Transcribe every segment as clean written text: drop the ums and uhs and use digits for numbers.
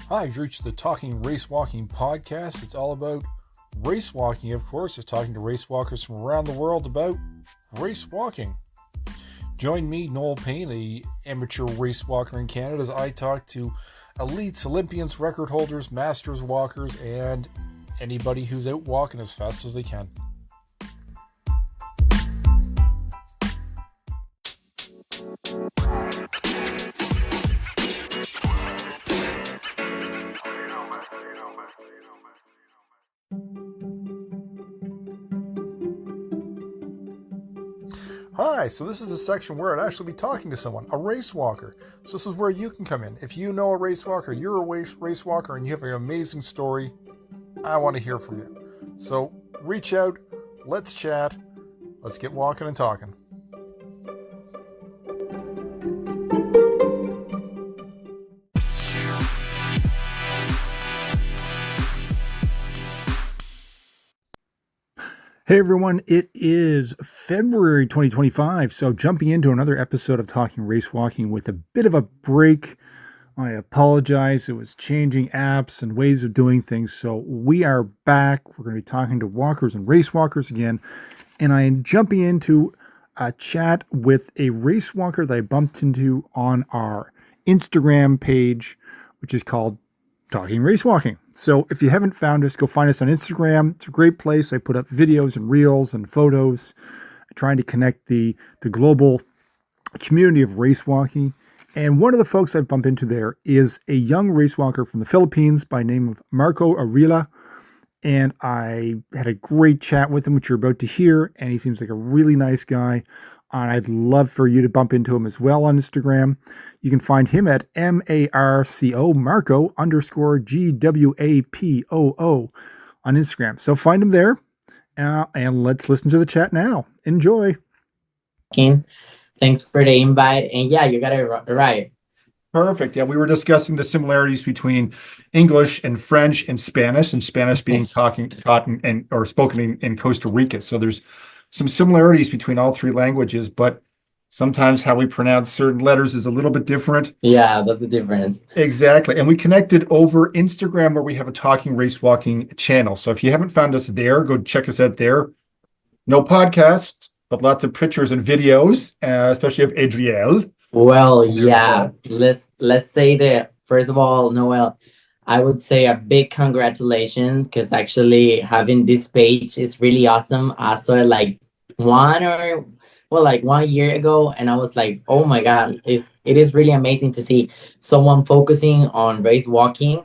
Hi, you've reached the Talking Racewalking podcast. It's all about racewalking, of course. It's talking to racewalkers from around the world about racewalking. Join me, Noel Payne, a amateur racewalker in Canada, as I talk to elites, Olympians, record holders, masters walkers, and anybody who's out walking as fast as they can. Hi, so this is a section where I'd actually be talking to someone, a race walker. So this is where you can come in. If you know a race walker, you're a race walker, and you have an amazing story, I want to hear from you. So reach out, let's chat, let's get walking and talking. Hey everyone, it is February 2025, so jumping into another episode of Talking Racewalking with a bit of a break. I apologize, it was changing apps and ways of doing things, so we are back. We're going to be talking to walkers and race walkers again, and I am jumping into a chat with a race walker that I bumped into on our Instagram page, which is called Talking Racewalking. So if you haven't found us, go find us on Instagram. It's a great place. I put up videos and reels and photos trying to connect the global community of racewalking. And one of the folks I've bumped into there is a young racewalker from the Philippines by name of Marco Arila. And I had a great chat with him, which you're about to hear. And he seems like a really nice guy. And I'd love for you to bump into him as well on Instagram. You can find him at MARCO, Marco _GWAPOO on Instagram. So find him there, and let's listen to the chat now. Enjoy. Thanks for the invite. And yeah, you got it right. Perfect. Yeah, we were discussing the similarities between English and French and Spanish being taught or spoken in Costa Rica. So there's some similarities between all three languages, but sometimes how we pronounce certain letters is a little bit different. Yeah, that's the difference. Exactly. And we connected over Instagram, where we have a Talking Racewalking channel. So if you haven't found us there, go check us out there. No podcast, but lots of pictures and videos, especially of Adriel. Well, yeah, let's say that first of all, Noel, I would say a big congratulations because actually having this page is really awesome. I saw it like like 1 year ago, and I was like, oh my God, it is really amazing to see someone focusing on race walking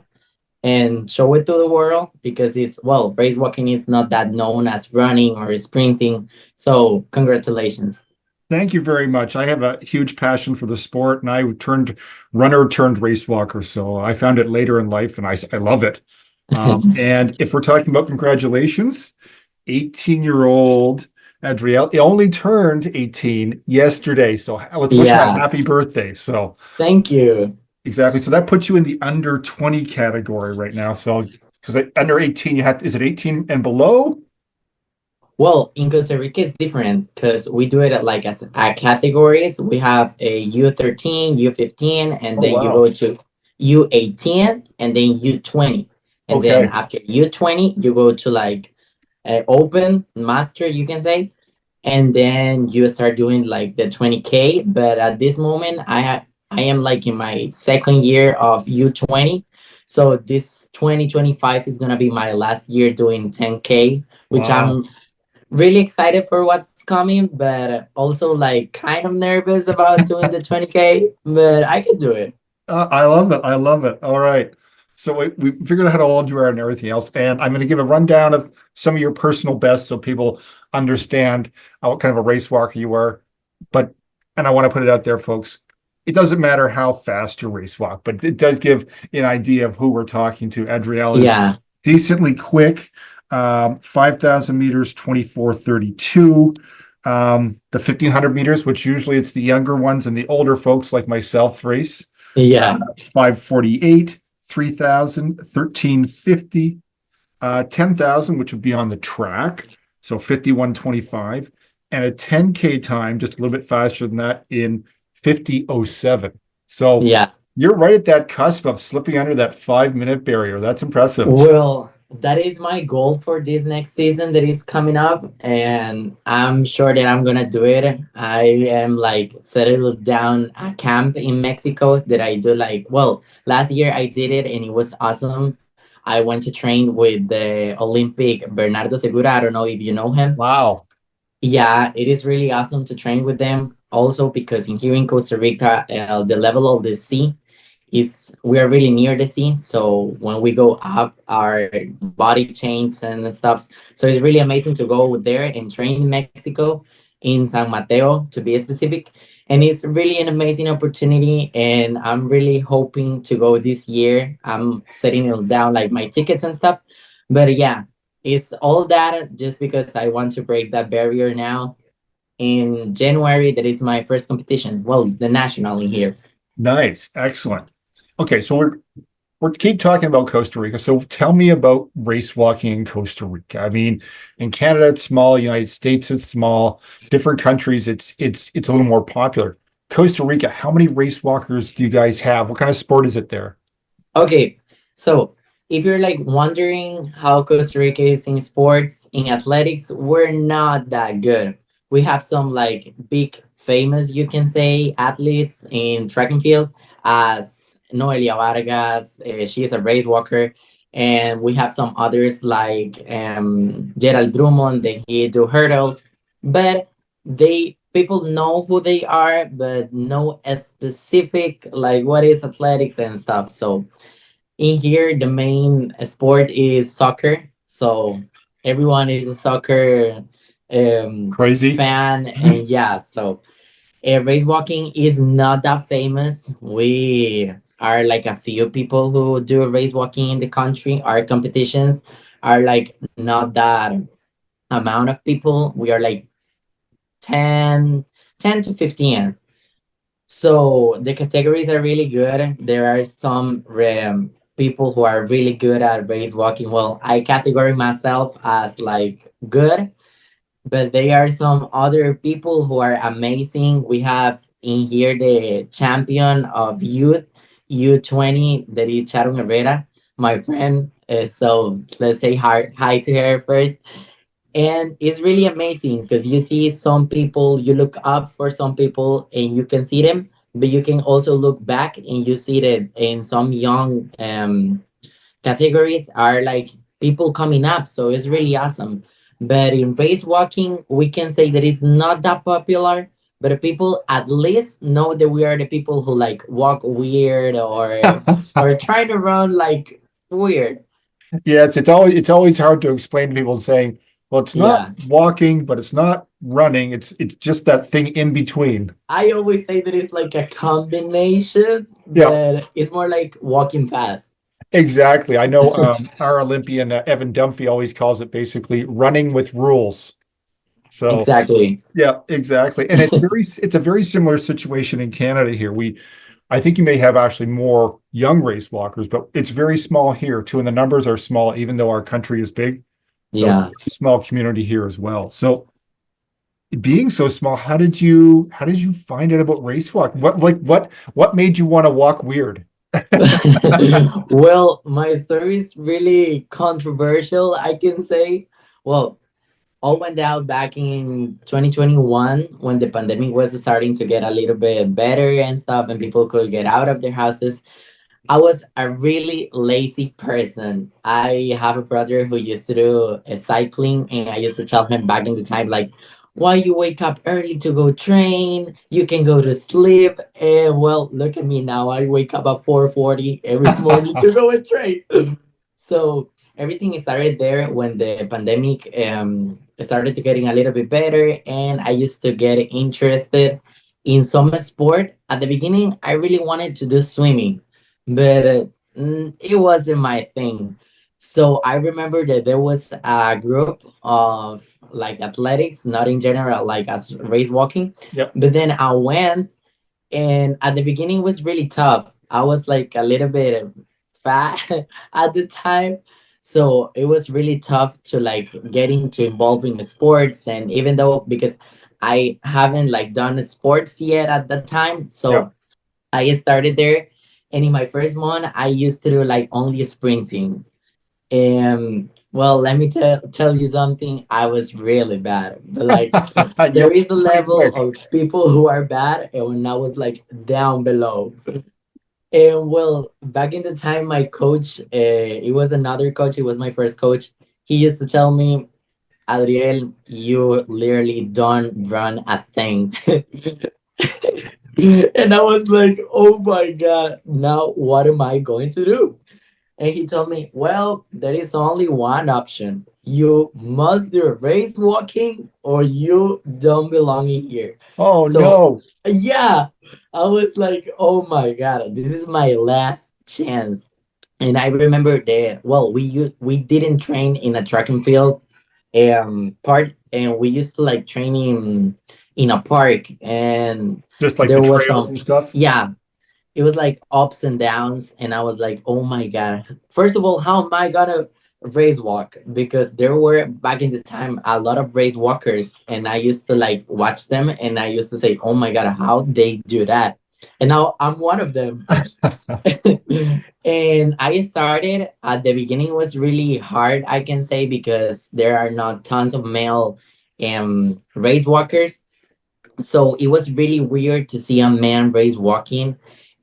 and show it to the world because race walking is not that known as running or sprinting. So congratulations. Thank you very much. I have a huge passion for the sport, and I turned runner turned race walker. So I found it later in life, and I love it. And if we're talking about congratulations, 18-year-old Adriel, he only turned 18 yesterday. So let's wish him a happy birthday. So thank you. Exactly. So that puts you in the under 20 category right now. So because under 18, is it 18 and below? Well, in Costa Rica, it's different because we do it at categories. We have a U13, U15, and then you go to U18 and then U20. And then after U20, you go to open master, you can say. And then you start doing like the 20K. But at this moment, I am like in my second year of U20. So this 2025 is going to be my last year doing 10K, which I'm really excited for what's coming, but also like kind of nervous about doing the 20K, but I can do it. I love it. I love it. All right. So we figured out how old you are and everything else. And I'm going to give a rundown of some of your personal bests so people understand what kind of a race walker you are. And I want to put it out there, folks. It doesn't matter how fast you race walk, but it does give an idea of who we're talking to. Adriel is decently quick. 5,000 meters, 24:32. The 1,500 meters, which usually it's the younger ones and the older folks like myself race. 5:48, 3,000, 13:50, 10,000, which would be on the track. So 51:25, and a 10K time, just a little bit faster than that in 50:07. So You're right at that cusp of slipping under that 5 minute barrier. That's impressive. Well, that is my goal for this next season that is coming up, and I'm sure that I'm gonna do it. I am like settled down a camp in Mexico that I do like. Well, last year I did it and it was awesome. I went to train with the Olympic Bernardo Segura. I don't know if you know him. Wow. Yeah, it is really awesome to train with them. Also, because in here in Costa Rica, the level of the sea is we are really near the sea. So when we go up, our body changes and stuff. So it's really amazing to go there and train in Mexico, in San Mateo to be specific. And it's really an amazing opportunity. And I'm really hoping to go this year. I'm setting it down like my tickets and stuff. But yeah, it's all that just because I want to break that barrier now. In January, that is my first competition. Well, the national in here. Nice. Excellent. Okay, so we're keep talking about Costa Rica. So tell me about race walking in Costa Rica. I mean, in Canada it's small, United States it's small, different countries it's a little more popular. Costa Rica, how many race walkers do you guys have? What kind of sport is it there? Okay, so if you're like wondering how Costa Rica is in sports, in athletics, we're not that good. We have some like big famous, you can say, athletes in track and field, as Noelia Vargas. She is a race walker, and we have some others like Gerald Drummond that he do hurdles, but they people know who they are, but no specific like what is athletics and stuff. So in here the main sport is soccer, so everyone is a soccer Crazy. fan. And yeah, so race walking is not that famous. We are like a few people who do race walking in the country. Our competitions are like not that amount of people. We are like 10, 10 to 15. So the categories are really good. There are some people who are really good at race walking. Well, I categorize myself as like good, but there are some other people who are amazing. We have in here the champion of youth, U20, that is Sharon Herrera, my friend. So let's say hi to her first. And it's really amazing because you see some people, you look up for some people and you can see them, but you can also look back and you see that in some young categories are like people coming up. So it's really awesome. But in race walking, we can say that it's not that popular, but the people at least know that we are the people who like walk weird or try to run like weird. Yeah, it's always hard to explain to people saying, well, it's not Yeah. walking, but it's not running. It's just that thing in between. I always say that it's like a combination, Yeah, but it's more like walking fast. exactly. I know our Olympian Evan Dunphy always calls it basically running with rules. So Exactly. yeah, exactly. And it's a very similar situation in Canada here. I think you may have actually more young race walkers, but it's very small here too. And the numbers are small, even though our country is big. So it's Yeah. a small community here as well. So being so small, how did you find out about race walk? What made you want to walk weird? Well, my story is really controversial, I can say. Well, all went out back in 2021 when the pandemic was starting to get a little bit better and stuff, and people could get out of their houses. I was a really lazy person. I have a brother who used to do cycling, and I used to tell him back in the time, like, why you wake up early to go train? You can go to sleep. And well, look at me now. I wake up at 4:40 every morning to go and train. So everything started there when the pandemic started to getting a little bit better, and I used to get interested in some sport. At the beginning, I really wanted to do swimming, but it wasn't my thing. So I remember that there was a group of like athletics, not in general, like as race walking. Yep. But then I went, and at the beginning it was really tough. I was like a little bit fat at the time, so it was really tough to like get into involving the sports. And even though because I haven't like done sports yet at the time, so Yep. I started there, And in my first month, I used to do like only sprinting. And well, let me tell you something. I was really bad, but like Yeah, there is a pretty level quick. of people who are bad, and when I was like down below. And well, back in the time, my coach, it was another coach. It was my first coach. He used to tell me, Adriel, you literally don't run a thing. And I was like, oh my God, now what am I going to do? And he told me, well, there is only one option. You must do race walking or you don't belong in here. Oh So, no. yeah, I was like, oh my God, this is my last chance. And I remember that, well, we didn't train in a track and field part, and we used to like train in a park, and Just like the there was trails some, and stuff. yeah, it was like ups and downs, and I was like, oh my God, first of all, how am I gonna race walk? Because there were back in the time a lot of race walkers, and I used to like watch them, and I used to say, oh my God, how they do that? And now I'm one of them. And I started at the beginning, it was really hard, I can say, because there are not tons of male race walkers. So it was really weird to see a man race walking.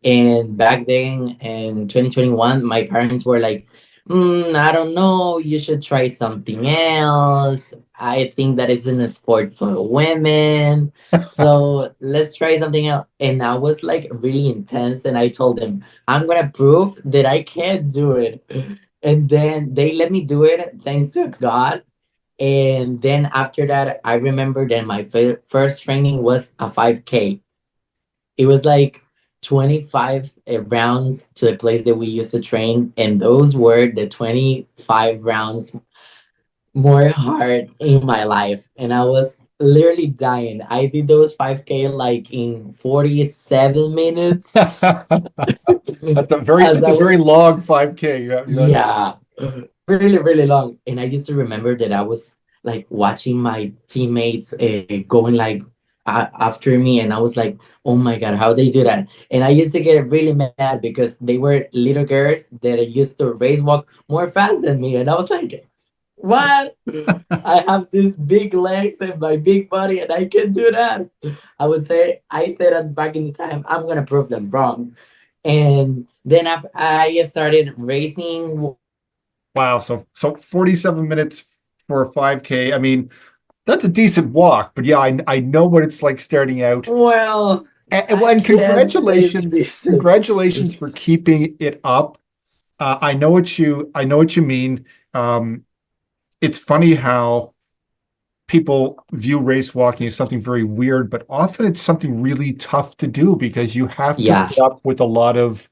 And back then in 2021, my parents were like, I don't know, you should try something else. I think that isn't a sport for women. So let's try something else. And I was like really intense. And I told them, I'm going to prove that I can do it. And then they let me do it, thanks to God. And then after that, I remember that my first training was a 5K. It was like 25 rounds to the place that we used to train. And those were the 25 rounds more hard in my life. And I was literally dying. I did those 5K like in 47 minutes That's a very as that's I a very was, long 5K. yeah, really, really long. And I used to remember that I was like watching my teammates going like after me, and I was like, oh my God, how they do that? And I used to get really mad because they were little girls that used to race walk more fast than me. And I was like, what? I have these big legs and my big body, and I can do that. I said that back in the time, I'm gonna prove them wrong. And then after I started racing. Wow. So 47 minutes for a 5K. I mean, that's a decent walk, but yeah, I know what it's like starting out. Well, I And can't say it's decent. congratulations for keeping it up. I know what you mean. Um, it's funny how people view race walking as something very weird, but often it's something really tough to do because you have to Yeah, put up with a lot of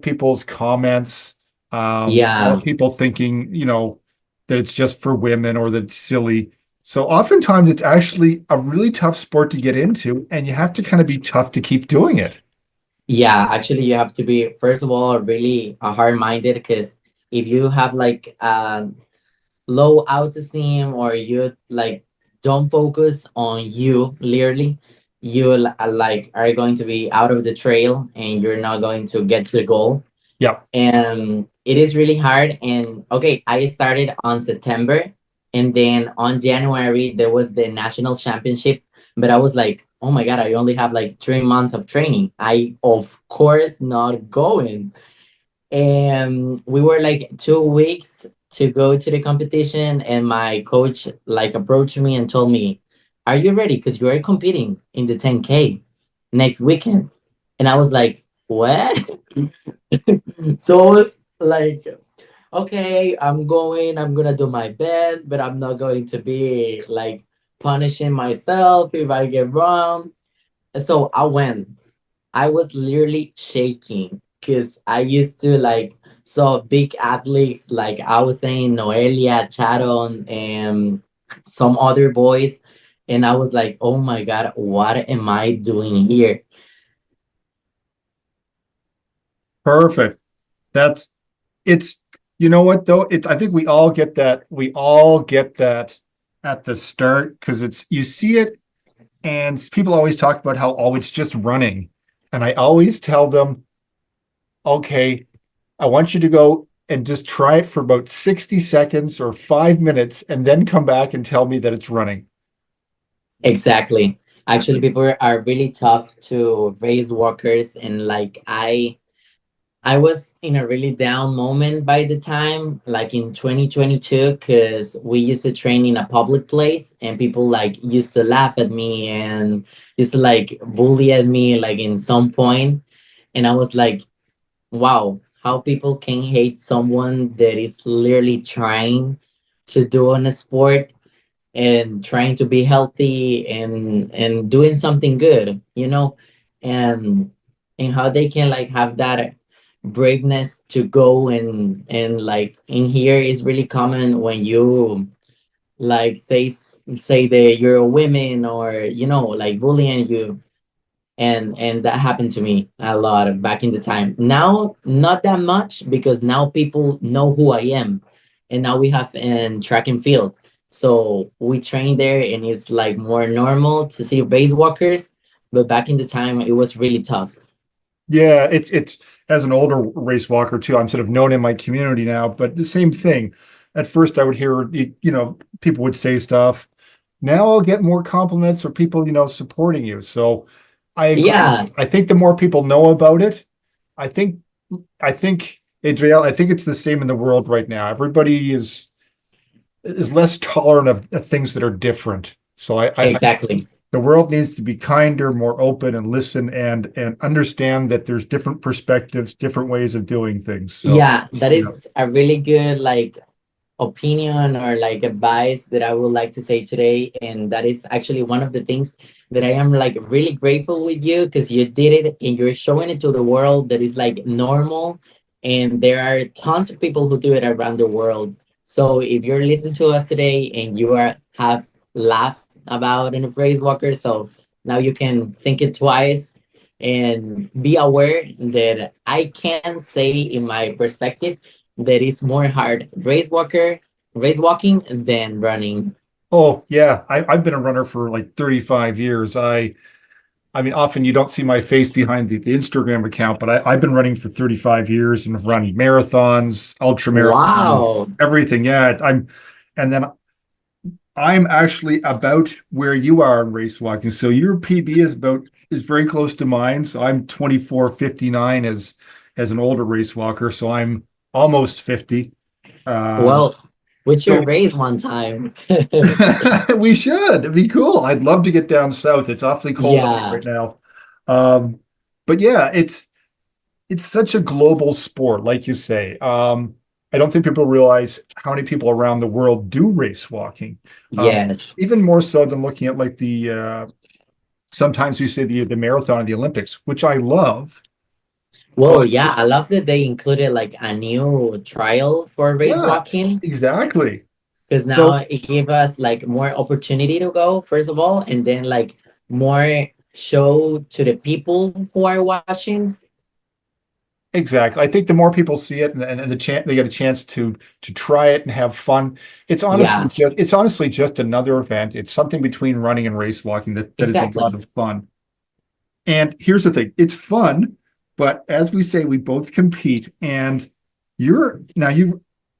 people's comments, a lot yeah, of people thinking, that it's just for women or that it's silly. So oftentimes it's actually a really tough sport to get into, and you have to kind of be tough to keep doing it. yeah. Actually, you have to be first of all really hard-minded, because if you have like low autoesteem, or you like don't focus on you literally, you like are going to be out of the trail and you're not going to get to the goal. Yeah. And it is really hard. And okay, I started on September, and then on January there was the national championship. But I was like, oh my God, I only have like 3 months of training, I of course not going. And we were like 2 weeks to go to the competition, and my coach like approached me and told me, are you ready, because you are competing in the 10K next weekend? And I was like, what? So I was like, okay, I'm gonna do my best, but I'm not going to be like punishing myself if I get wrong. So I went. I was literally shaking because I used to like saw big athletes like I was saying Noelia, Charon, and some other boys. And I was like, oh my God, what am I doing here? Perfect. That's it's you know what though? It's I think we all get that. We all get that at the start because it's you see it and people always talk about how, oh, it's just running. And I always tell them, okay, I want you to go and just try it for about 60 seconds or 5 minutes and then come back and tell me that it's running. Exactly. Actually, people are really tough to race walkers, and like I was in a really down moment by the time, like in 2022, because we used to train in a public place and people like used to laugh at me and used to like bully at me like in some point. And I was like, wow, how people can hate someone that is literally trying to do on a sport and trying to be healthy and doing something good, and and how they can like have that braveness to go and like in here is really common when you like say that you're a woman or like bullying you, and that happened to me a lot back in the time. Now not that much because now people know who I am, and now we have in track and field, so we train there and it's like more normal to see race walkers, but back in the time it was really tough. Yeah, it's as an older race walker too, I'm sort of known in my community now, but the same thing. At first I would hear, people would say stuff. Now I'll get more compliments or people, supporting you. So I agree. Yeah, I think the more people know about it, I think Adriel, I think it's the same in the world right now. Everybody is less tolerant of things that are different. So I exactly. the world needs to be kinder, more open, and listen and understand that there's different perspectives, different ways of doing things. So, Yeah, that you know, is a really good like opinion or like advice that I would like to say today. And that is actually one of the things that I am like really grateful with you because you did it and you're showing it to the world that is like normal. And there are tons of people who do it around the world. So if you're listening to us today and you are have laughed about in a phrase walker, so now you can think it twice and be aware that I can say in my perspective that is more hard race walking than running. oh yeah, I've been a runner for like 35 years. I mean, often you don't see my face behind the Instagram account, but I've been running for 35 years and have run marathons, ultra marathons, Wow. everything. Yeah, and then I'm actually about where you are in race walking. So your PB is very close to mine. So I'm 24:59 as an older race walker. So I'm almost 50. Um, Well, we should so race one time. we should. It'd be cool. I'd love to get down south. It's awfully cold up here Yeah, right now. Um, but yeah, it's such a global sport, like you say. I don't think people realize how many people around the world do race walking. yes. Even more so than looking at like the sometimes we say the marathon and the Olympics, which I love. Well, But yeah, I love that they included like a new trial for race yeah, walking exactly. because now So it gave us like more opportunity to go, first of all, and then like more show to the people who are watching. exactly. I think the more people see it and the chance they get a chance to try it and have fun, Yeah, it's honestly just another event. It's something between running and race walking that is a lot exactly. of fun. And here's the thing, it's fun, but as we say, we both compete. And you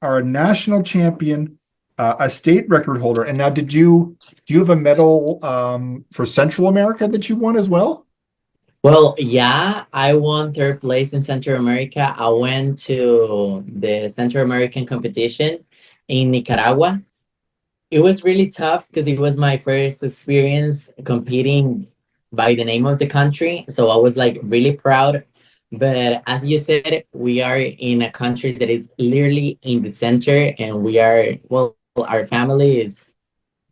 are a national champion, a state record holder. And now do you have a medal for Central America that you won as well? Well, yeah, I won third place in Central America. I went to the Central American competition in Nicaragua. It was really tough because it was my first experience competing by the name of the country. So I was like really proud. But as you said, we are in a country that is literally in the center, and we are, well, our family is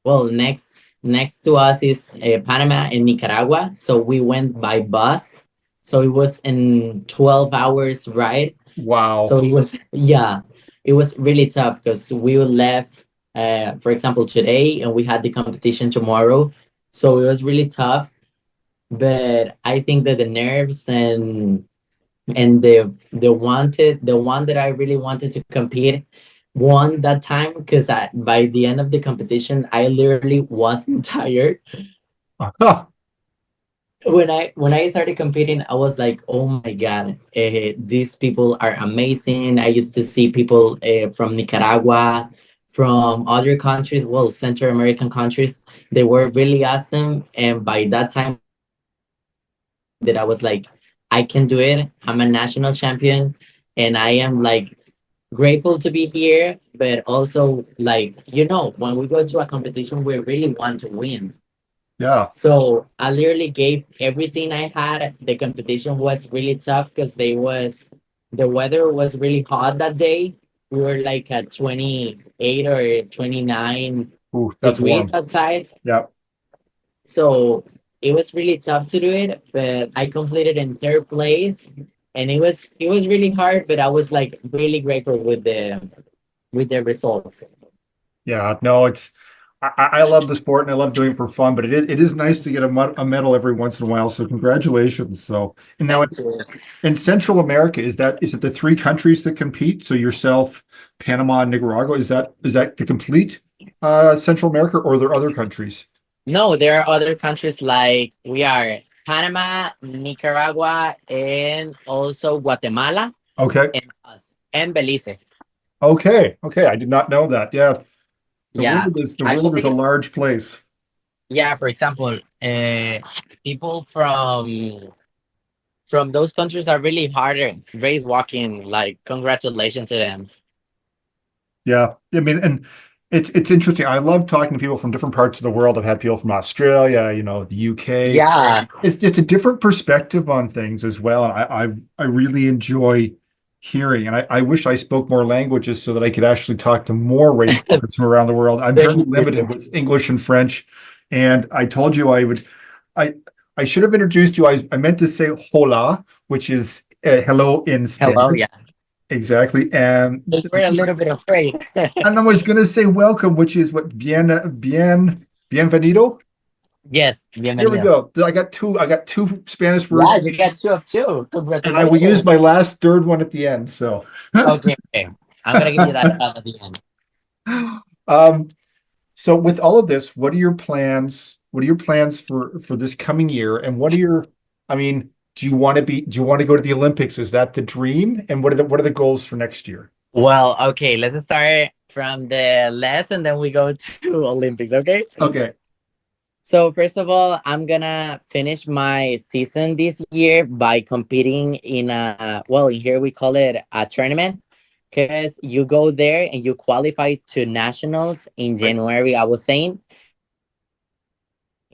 well, next to us is Panama and Nicaragua. So we went by bus. So it was in 12 hours ride. So Wow. it was yeah, it was really tough because we left for example today and we had the competition tomorrow. So it was really tough. But I think that the nerves and the one that I really wanted to compete won that time because by the end of the competition I literally wasn't tired. Huh. When I started competing, I was like, oh my god, these people are amazing. I used to see people from Nicaragua, from other countries, well, Central American countries. They were really awesome, and by that time that I was like, I can do it. I'm a national champion, and I am like grateful to be here. But also, like, when we go to a competition, we really want to win. Yeah. So I literally gave everything I had. The competition was really tough because the weather was really hot that day. We were like at 28 or 29 Ooh, that's degrees warm. outside. Yeah. So it was really tough to do it, but I completed in third place. And it was really hard, but I was like really grateful with the results. Yeah, no, I love the sport and I love doing it for fun, but it is nice to get a medal every once in a while. So congratulations. So and now Thank you. in Central America, is it the three countries that compete? So yourself, Panama, and Nicaragua, is that the complete Central America, or are there other countries? No, there are other countries like we are Panama, Nicaragua, and also Guatemala Okay. and us and Belize. Okay. I did not know that. Yeah. The Yeah, world is the world is a actually, large place. yeah. For example, people from those countries are really harder race walking. Like, congratulations to them. Yeah. I mean, and it's interesting. I love talking to people from different parts of the world. I've had people from Australia, the UK. Yeah, It's just a different perspective on things as well. And I really enjoy hearing. And I wish I spoke more languages so that I could actually talk to more race walkers from around the world. I'm very thank limited you. with English and French. And I told you I I should have introduced you. I meant to say hola, which is hello in Hello, Spanish. yeah. Exactly. We were a little bit afraid. And I was going to say welcome, which is what bienvenido. Yes, There we bienvenido. go. I got two Spanish words, Yeah, you get two of two. and I will use Congratulations. my last third one at the end. So, Okay, okay. I'm gonna give you that at the end. um, so with all of this, what are your plans? What are your plans for this coming year? And I mean, do you want to go to the Olympics? Is that the dream? And what are the goals for next year? Well, okay, let's start from the last and then we go to Olympics, okay? Okay. So first of all, I'm gonna finish my season this year by competing in in here we call it a tournament, because you go there and you qualify to nationals in Right. January, I was saying,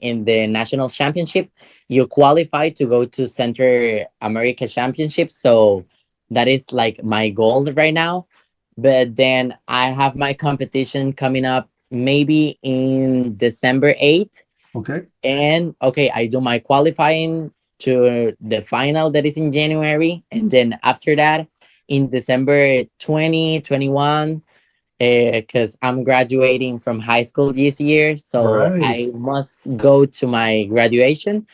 and then in the national championship, you qualify to go to Center America Championship. So that is like my goal right now. But then I have my competition coming up maybe in December 8th. Okay. And okay, I do my qualifying to the final that is in January. And then after that, in December 2021, because I'm graduating from high school this year. So Right. I must go to my graduation.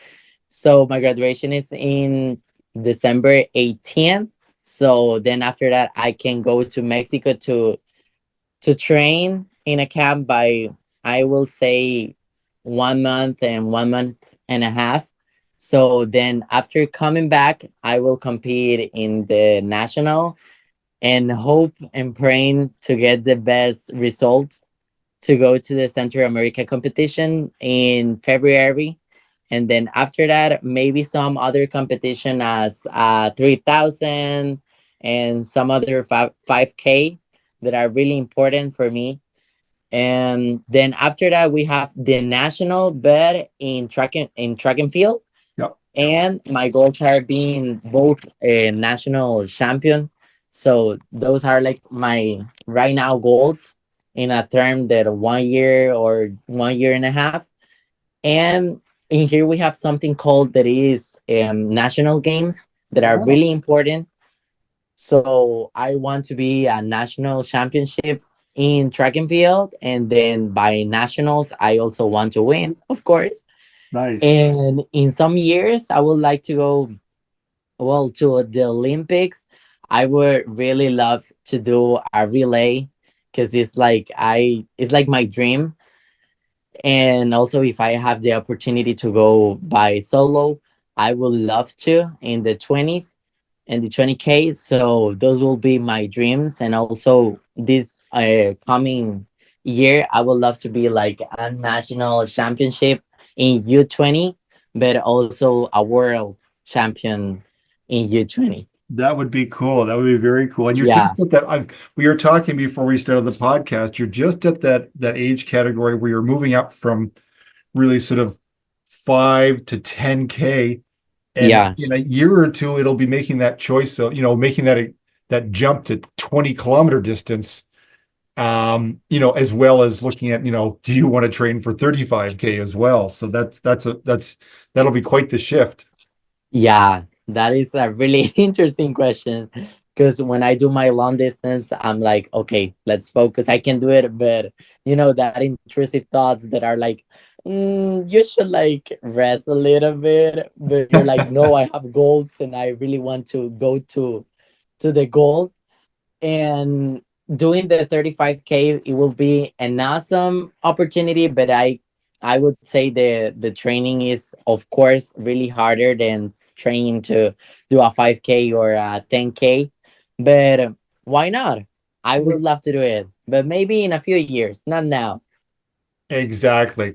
So my graduation is in December 18th. So then after that, I can go to Mexico to train in a camp by, I will say, 1 month and 1.5 months. So then after coming back, I will compete in the national and hope and praying to get the best results to go to the Central America competition in February. And then after that, maybe some other competition as 3,000 and some other 5K that are really important for me. And then after that, we have the national bed in track and field, Yep. and my goals are being both a national champion. So those are like my right now goals in a term that 1 year or 1.5 years. And in here we have something called that is national games that are Oh, really important. So I want to be a national championship in track and field, and then by nationals, I also want to win, of course. nice. And in some years, I would like to go well to the Olympics. I would really love to do a relay because it's like my dream. And also, if I have the opportunity to go by solo, I would love to in the 20s and the 20K. So those will be my dreams. And also this coming year, I would love to be like a national championship in U20, but also a world champion in U20. That would be cool. That would be very cool. And you're Yeah, just at that. We were talking before we started the podcast. You're just at that age category where you're moving up from really sort of 5 to 10K, and yeah, in a year or two, it'll be making that choice. So making that jump to 20-kilometer distance. As well as looking at, do you want to train for 35K as well? So that'll be quite the shift. yeah. That is a really interesting question because when I do my long distance, I'm like, okay, let's focus. I can do it, but that intrusive thoughts that are like, you should like rest a little bit, but you're like, no, I have goals and I really want to go to the goal. And doing the 35K, it will be an awesome opportunity, but I would say the training is of course really harder than training to do a 5K or a 10K, but why not? I would love to do it, but maybe in a few years, not now. Exactly.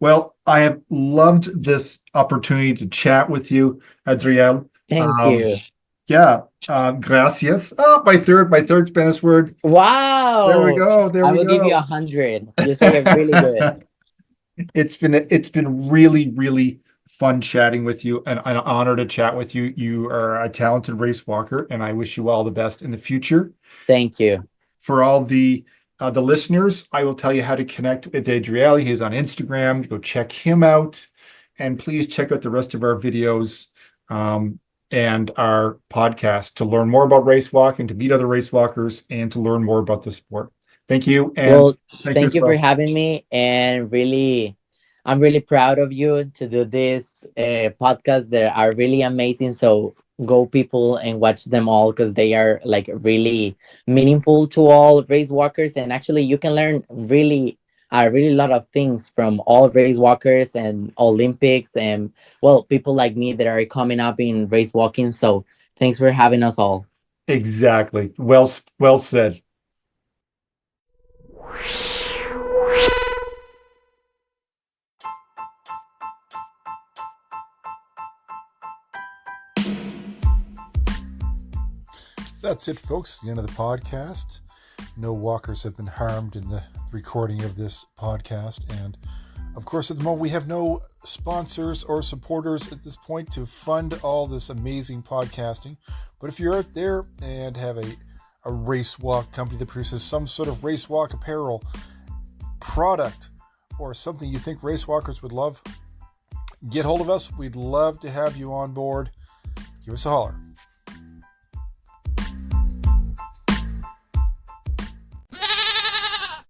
Well, I have loved this opportunity to chat with you, Adriel. Thank Um, you. yeah, gracias. Oh, my third Spanish word. There we Wow. go. There I we will give you go. 100. You say it really good. It's been really, really fun chatting with you, and an honor to chat with you. You are a talented race walker, and I wish you all the best in the future. Thank you. For all the listeners, I will tell you how to connect with Adriel. He's on Instagram. Go check him out, and please check out the rest of our videos um, and our podcast to learn more about race walking, to meet other race walkers, and to learn more about the sport. Thank you, and Well, thank you thank as you for well. having me, and really, I'm really proud of you to do this podcast. They are really amazing. So go people and watch them all because they are like really meaningful to all race walkers. And actually, you can learn really a really lot of things from all race walkers and Olympics and well, people like me that are coming up in race walking. So thanks for having us all. Exactly. Well said. That's it, folks. The end of the podcast. No walkers have been harmed in the recording of this podcast. And of course, at the moment, we have no sponsors or supporters at this point to fund all this amazing podcasting. But if you're out there and have a race walk company that produces some sort of race walk apparel product or something you think race walkers would love, get hold of us. We'd love to have you on board. Give us a holler.